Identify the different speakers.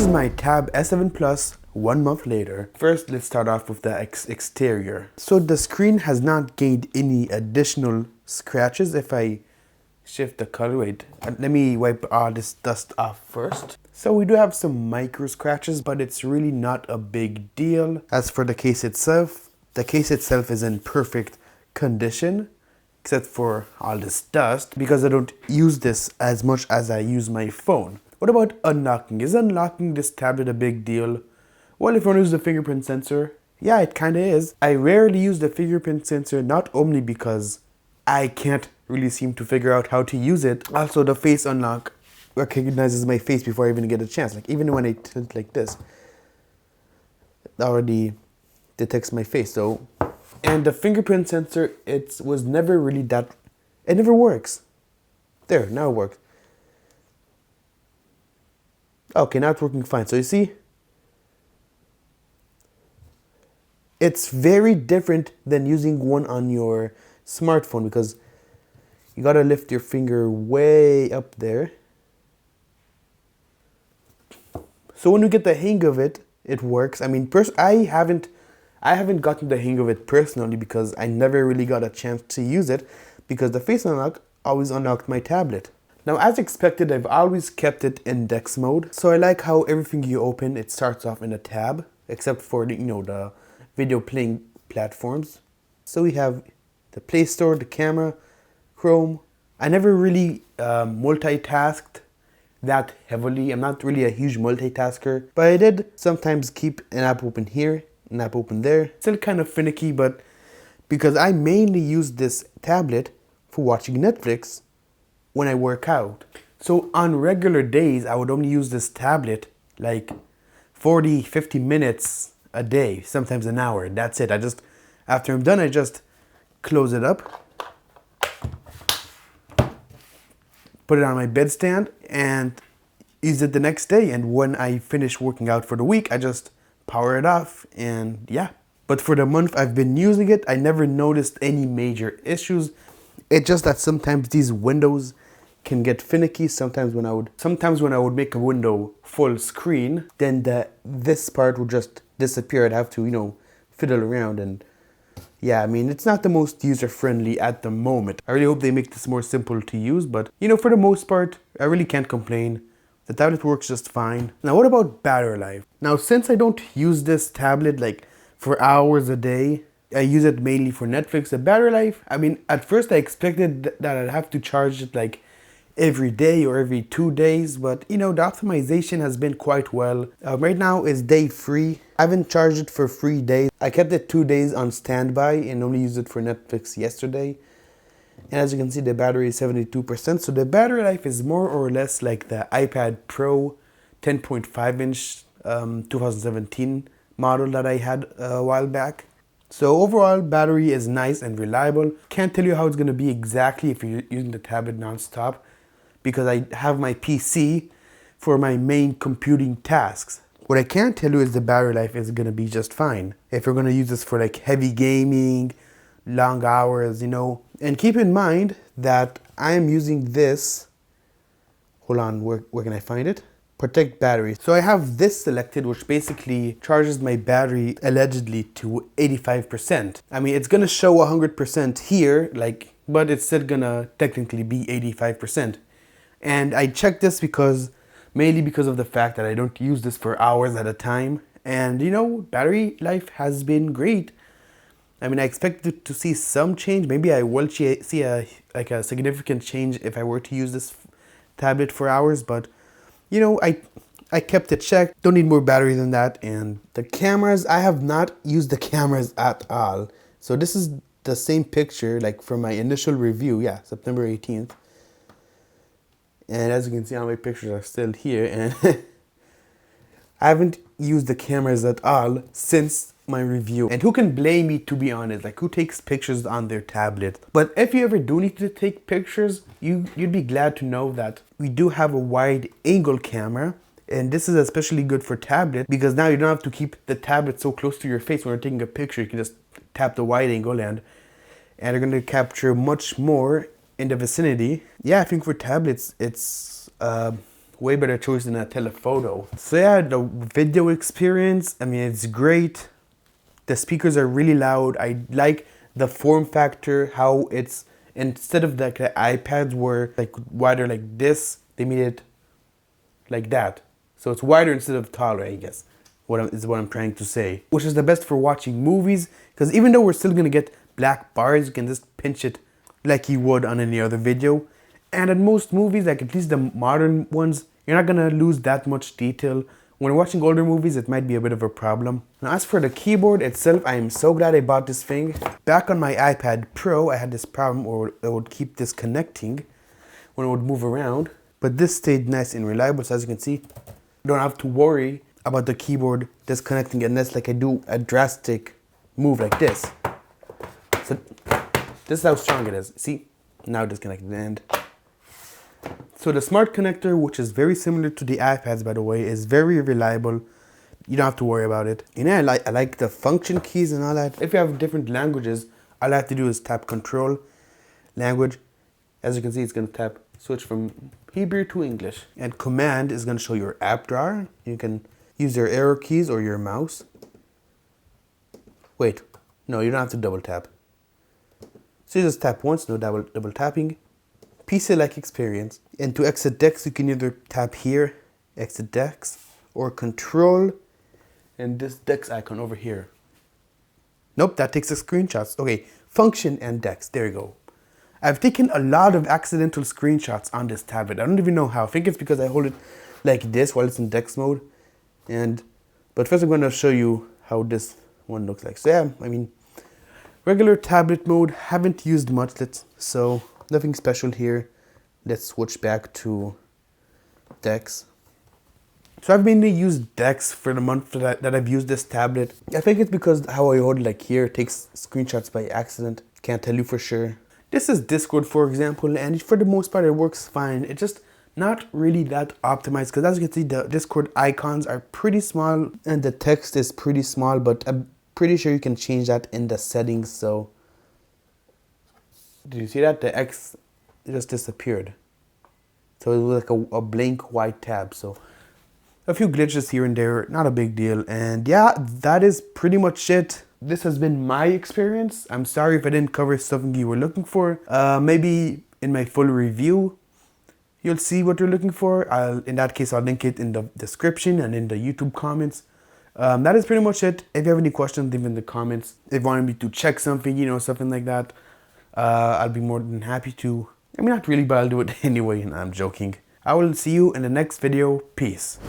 Speaker 1: is my Tab S7 Plus 1 month later. First, let's start off with the exterior. So the screen has not gained any additional scratches. If I shift the color, wait, let me wipe all this dust off first. So we do have some micro scratches, but it's really not a big deal. As for the case itself, is in perfect condition, except for all this dust, because I don't use this as much as I use my phone. What about unlocking? Is unlocking this tablet a big deal? Well, if you want to use the fingerprint sensor, yeah, it kind of is. I rarely use the fingerprint sensor, not only because I can't really seem to figure out how to use it. Also, the face unlock recognizes my face before I even get a chance. Like, even when I tilt like this, it already detects my face. So, and the fingerprint sensor, it was never really that, it never works. There, now it works. Okay, now it's working fine. So you see, it's very different than using one on your smartphone, because you gotta lift your finger way up there. So when you get the hang of it, it works. I mean, I haven't gotten the hang of it personally, because I never really got a chance to use it, because the face unlock always unlocked my tablet. Now, as expected, I've always kept it index mode. So I like how everything you open, it starts off in a tab, except for the, the video playing platforms. So we have the Play Store, the camera, Chrome. I never really multitasked that heavily. I'm not really a huge multitasker, but I did sometimes keep an app open here, an app open there. Still kind of finicky, but because I mainly use this tablet for watching Netflix when I work out. So on regular days, I would only use this tablet like 40, 50 minutes a day, sometimes an hour. That's it. After I'm done, I just close it up, put it on my bedstand, and use it the next day. And when I finish working out for the week, I just power it off, and yeah. But for the month I've been using it, I never noticed any major issues. It's just that sometimes these windows can get finicky. Sometimes when I would make a window full screen, then this part would just disappear. I'd have to, fiddle around, and yeah, I mean, it's not the most user-friendly at the moment. I really hope they make this more simple to use, but for the most part, I really can't complain. The tablet works just fine. Now, what about battery life? Now, since I don't use this tablet like for hours a day, I use it mainly for Netflix. The battery life, I mean, at first I expected that I'd have to charge it like every day or every 2 days, but the optimization has been quite well. Right now is day 3. I haven't charged it for 3 days. I kept it 2 days on standby and only used it for Netflix yesterday. And as you can see, the battery is 72%. So the battery life is more or less like the iPad Pro 10.5 inch 2017 model that I had a while back. So overall, battery is nice and reliable. Can't tell you how it's going to be exactly if you're using the tablet non-stop, because I have my PC for my main computing tasks. What I can tell you is the battery life is going to be just fine. If you're going to use this for like heavy gaming, long hours, And keep in mind that I am using this. Hold on, where can I find it? Protect battery. So I have this selected, which basically charges my battery allegedly to 85%. I mean, it's gonna show 100% here, but it's still gonna technically be 85%. And I checked this mainly because of the fact that I don't use this for hours at a time. And battery life has been great. I mean, I expected to see some change. Maybe I will see a significant change if I were to use this tablet for hours, but I kept it checked. Don't need more battery than that. And the cameras, I have not used the cameras at all. So this is the same picture from my initial review. Yeah, September 18th. And as you can see, all my pictures are still here. And I haven't used the cameras at all since my review. And who can blame me, to be honest? Who takes pictures on their tablet? But if you ever do need to take pictures, you'd be glad to know that we do have a wide angle camera. And this is especially good for tablet, because now you don't have to keep the tablet so close to your face when you're taking a picture. You can just tap the wide angle and you're going to capture much more in the vicinity. Yeah, I think for tablets, it's way better choice than a telephoto. So yeah, the video experience, I mean, it's great. The speakers are really loud. I like the form factor, how it's, instead of like the iPads were like wider like this, they made it like that. So it's wider instead of taller, I guess. Is what I'm trying to say. Which is the best for watching movies, because even though we're still gonna get black bars, you can just pinch it like you would on any other video. And in most movies, like at least the modern ones, you're not gonna lose that much detail. When watching older movies, it might be a bit of a problem. Now, as for the keyboard itself, I am so glad I bought this thing. Back on my iPad Pro, I had this problem where it would keep disconnecting when it would move around. But this stayed nice and reliable, so as you can see, I don't have to worry about the keyboard disconnecting unless like I do a drastic move like this. So this is how strong it is. See, now disconnected. And so the smart connector, which is very similar to the iPads, by the way, is very reliable. You don't have to worry about it. And yeah, I like the function keys and all that. If you have different languages, all I have to do is tap control, language. As you can see, it's going to tap switch from Hebrew to English. And command is going to show your app drawer. You can use your arrow keys or your mouse. Wait, no, you don't have to double tap. So you just tap once, no double tapping. PC-like experience. And to exit decks, you can either tap here, exit decks, or control, and this decks icon over here. Nope, that takes the screenshots. Okay, function and decks, there you go. I've taken a lot of accidental screenshots on this tablet. I don't even know how. I think it's because I hold it like this while it's in decks mode. But first I'm going to show you how this one looks like. So yeah, I mean, regular tablet mode, haven't used much, so nothing special here. Let's switch back to decks. So I've mainly used decks for the month that I've used this tablet. I think it's because how I hold it like here, it takes screenshots by accident. Can't tell you for sure. This is Discord, for example, and for the most part it works fine. It's just not really that optimized, because as you can see, the Discord icons are pretty small and the text is pretty small, but I'm pretty sure you can change that in the settings. So did you see that? The X just disappeared. So it was like a blank white tab. So a few glitches here and there, not a big deal. And yeah, that is pretty much it. This has been my experience. I'm sorry if I didn't cover something you were looking for. Maybe in my full review, you'll see what you're looking for. In that case, I'll link it in the description and in the YouTube comments. That is pretty much it. If you have any questions, leave in the comments. If you want me to check something, something like that, I'll be more than happy to. I mean, not really, but I'll do it anyway. And I'm joking. I will see you in the next video. Peace.